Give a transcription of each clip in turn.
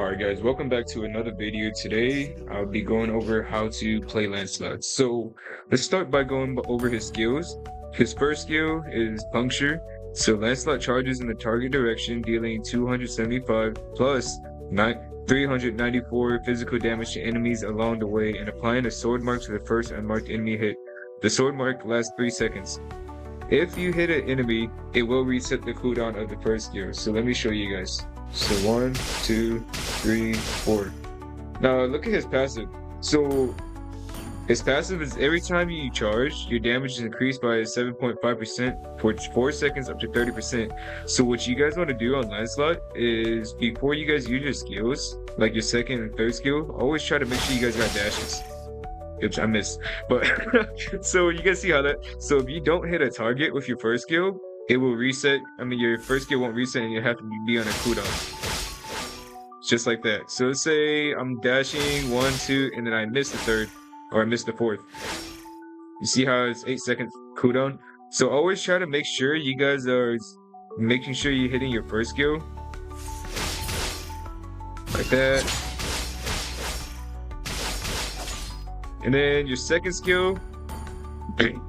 Alright guys, welcome back to another video. Today I'll be going over how to play Lancelot. So let's start by going over his skills. His first skill is Puncture. So Lancelot charges in the target direction, dealing 275 plus 394 physical damage to enemies along the way and applying a sword mark to the first unmarked enemy hit. The sword mark lasts 3 seconds. If you hit an enemy, it will reset the cooldown of the first skill. So let me show you guys. So 1, 2, 3, 4. Now look at his passive. So his passive is every time you charge, your damage is increased by 7.5% for 4 seconds up to 30%. So what you guys want to do on Lancelot is before you guys use your skills, like your second and third skill, always try to make sure you guys got dashes. Which I missed. But so you guys see how that, so if you don't hit a target with your first skill, it will reset. I mean, your first skill won't reset and you have to be on a cooldown. Just like that. So let's say I'm dashing 1, 2, and then I miss the third, or I miss the fourth. You see how it's 8 seconds cooldown? So always try to make sure you guys are making sure you're hitting your first skill. Like that. And then your second skill,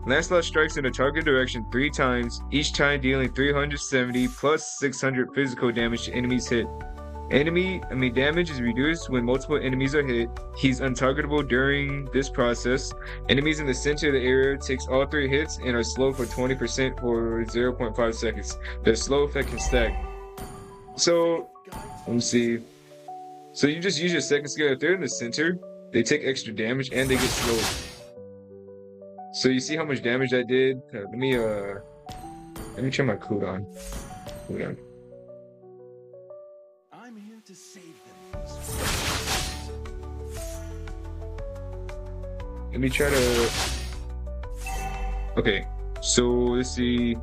Lancelot strikes in a target direction 3 times, each time dealing 370 plus 600 physical damage to enemies hit. Damage is reduced when multiple enemies are hit. He's untargetable during this process. Enemies in the center of the area takes all 3 hits and are slow for 20% for 0.5 seconds. The slow effect can stack. So, let me see. So you just use your second skill. If they're in the center, they take extra damage and they get slowed. So you see how much damage I did? Let me check my cooldown. I'm here to save them. Let me try to. Okay, so let's see.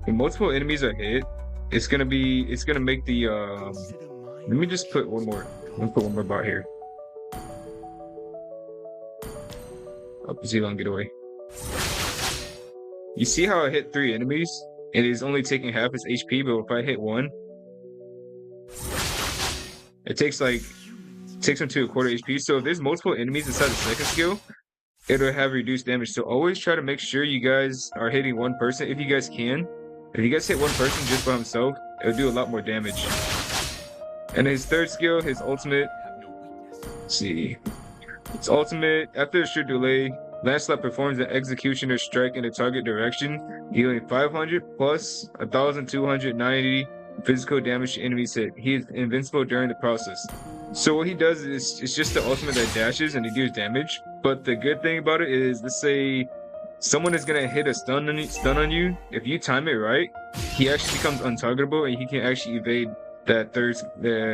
When multiple enemies are hit, it's gonna make the let me just put one more. Let me put one more bot here. Up Z long getaway. You see how I hit 3 enemies and it's only taking half its HP, but if I hit 1, it takes them to a quarter HP. So if there's multiple enemies inside the second skill, it'll have reduced damage. So always try to make sure you guys are hitting one person if you guys can. If you guys hit one person just by himself, it'll do a lot more damage. And his third skill, his ultimate. Let's see. Its ultimate, after a short delay, Lancelot performs an executioner strike in the target direction, dealing 500 plus 1,290 physical damage to enemies hit. He is invincible during the process. So what he does is it's just the ultimate that dashes and he deals damage. But the good thing about it is, let's say someone is gonna hit a stun on you. If you time it right, he actually becomes untargetable and he can actually evade that third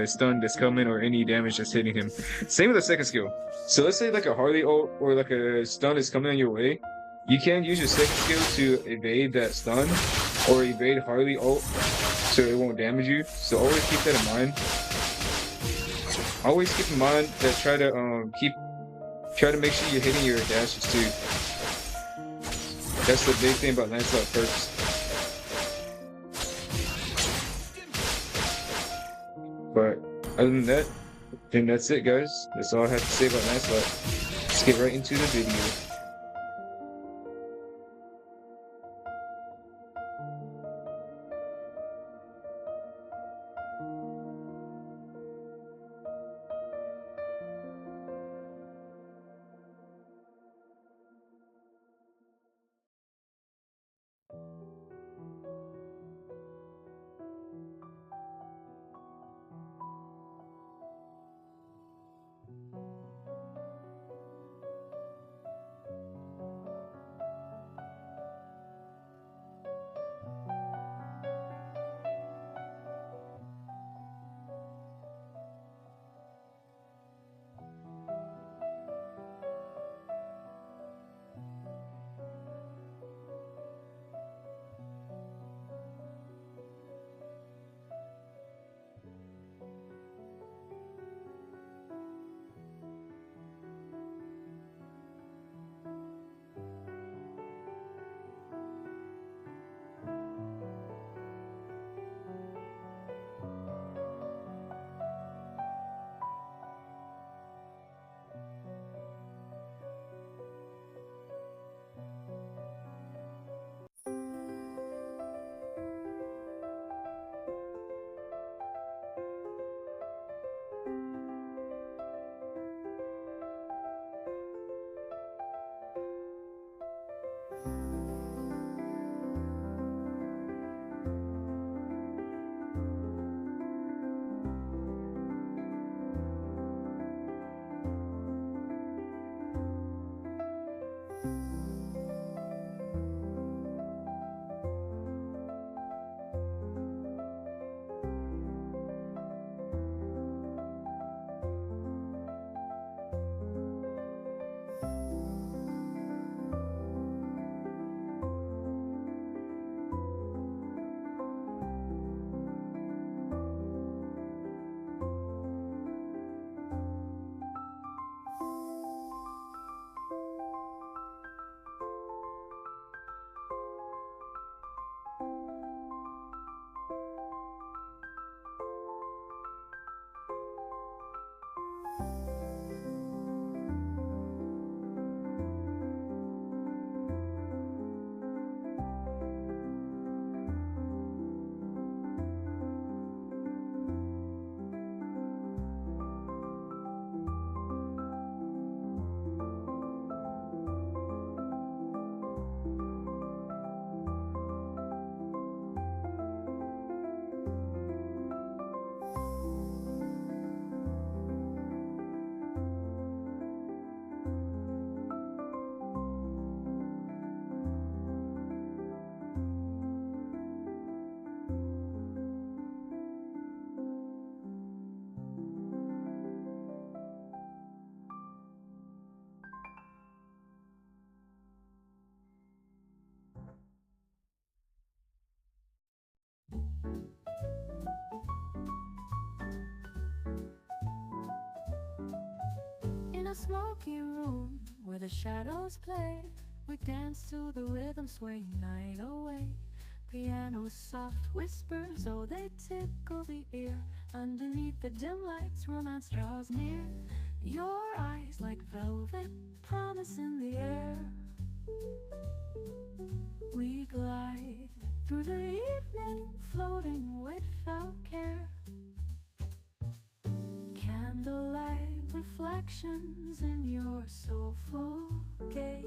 stun that's coming or any damage that's hitting him. Same with the second skill. So let's say like a Harley ult or like a stun is coming on your way. You can use your second skill to evade that stun or evade Harley ult so it won't damage you. So always keep that in mind. Always keep in mind that try to make sure you're hitting your dashes too. That's the big thing about Lancelot perks. But other than that, then that's it, guys. That's all I have to say about Lancelot. Let's get right into the video. smoky room where the shadows play. We dance to the rhythm, swaying night away. Piano's soft whispers, oh they tickle the ear. Underneath the dim lights, romance draws near. Your eyes like velvet, promise in the air. We glide through the evening, floating without care. Candlelight reflections in your soulful gaze.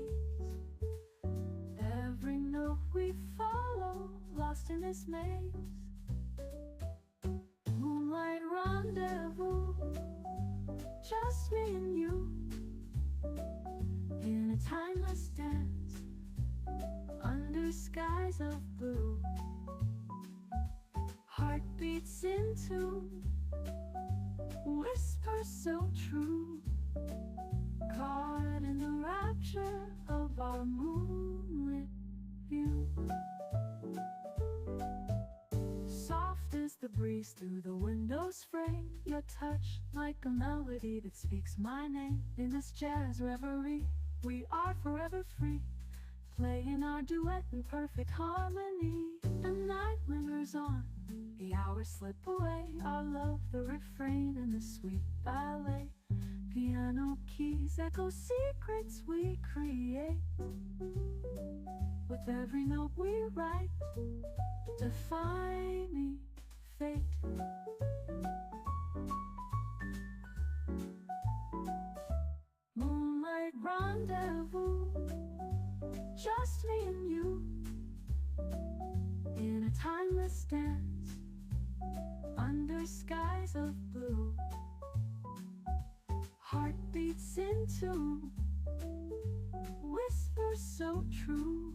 Every note we follow, lost in this maze. Moonlight rendezvous, just me and you, in a timeless dance, under skies of blue. Heartbeats in tune, whispers so true, caught in the rapture of our moonlit view. Soft as the breeze through the window's frame, your touch like a melody that speaks my name. In this jazz reverie, we are forever free, playing our duet in perfect harmony. The night lingers on, the hours slip away, our love the refrain in the sweet ballet. Piano keys echo secrets we create. With every note we write, defining fate. Moonlight rendezvous, just me and you, in a timeless dance, under skies of blue. Heartbeats in tune, whispers so true,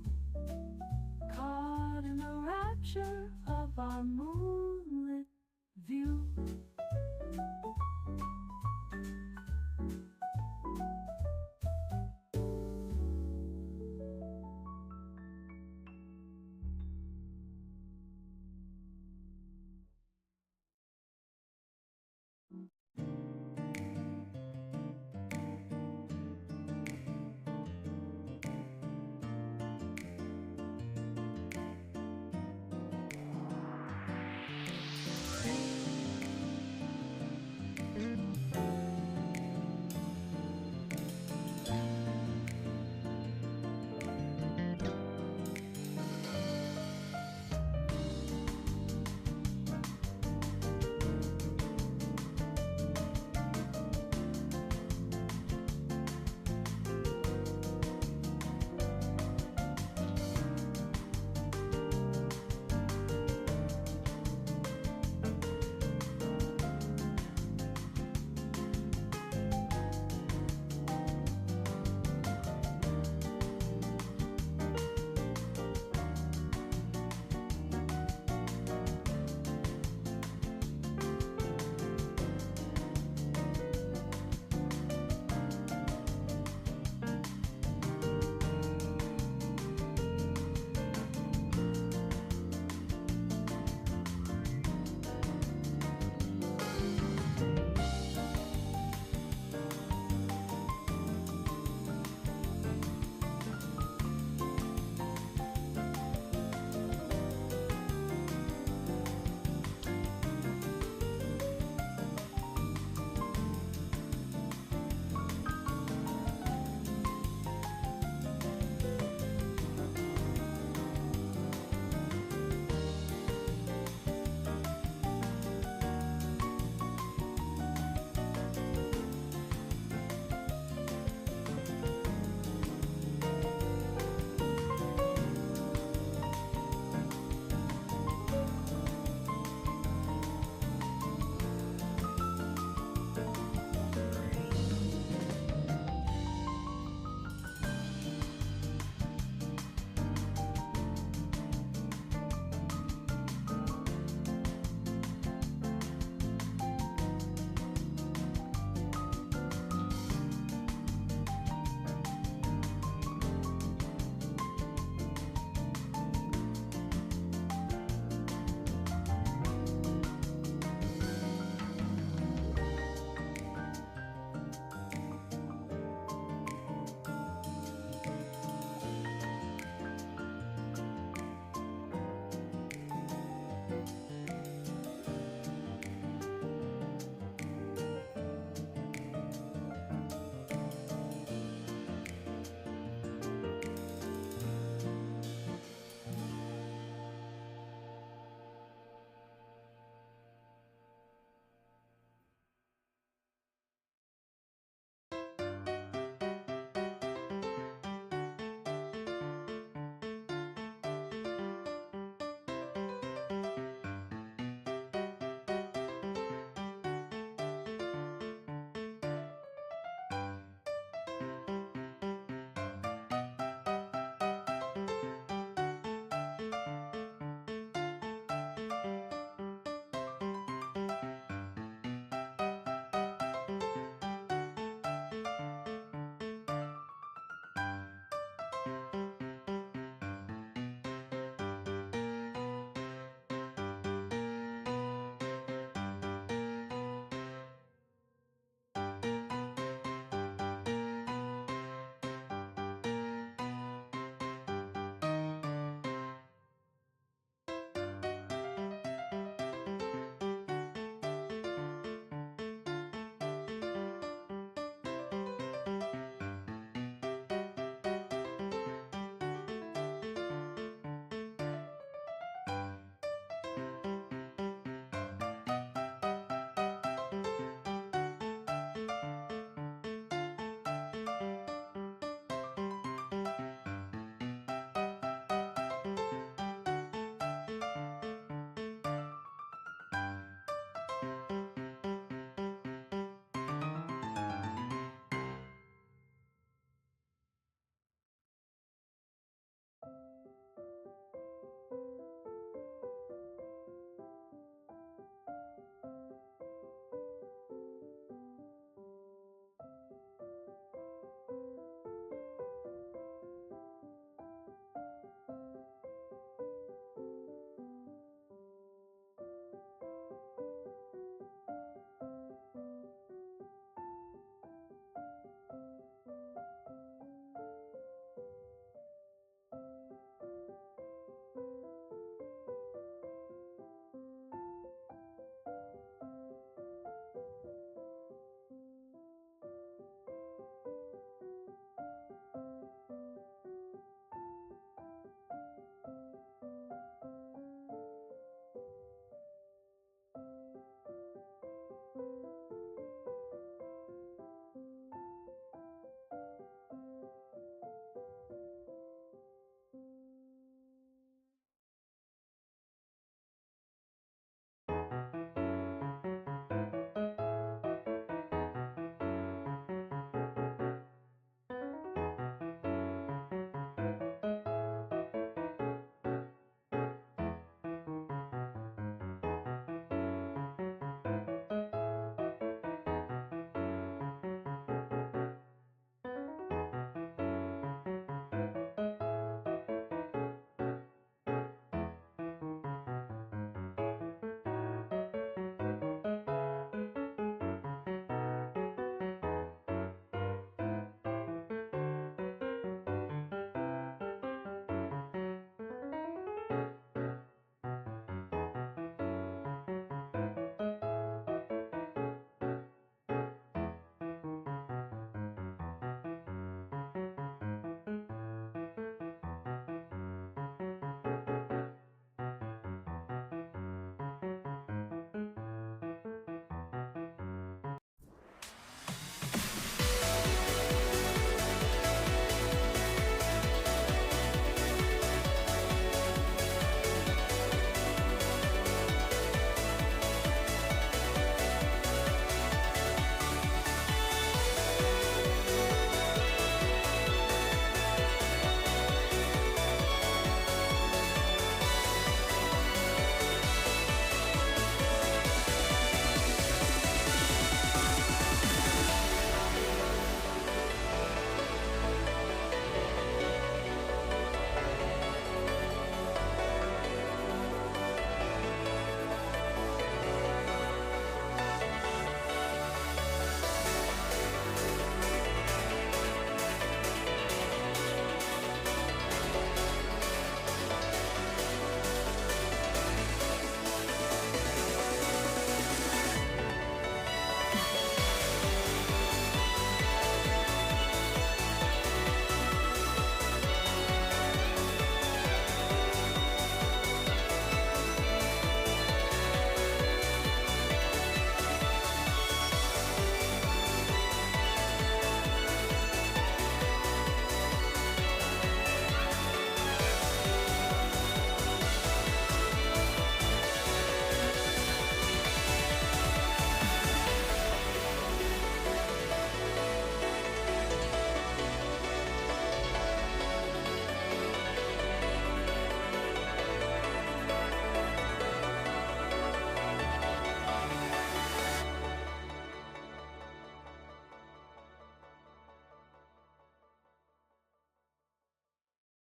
caught in the rapture of our moonlit view.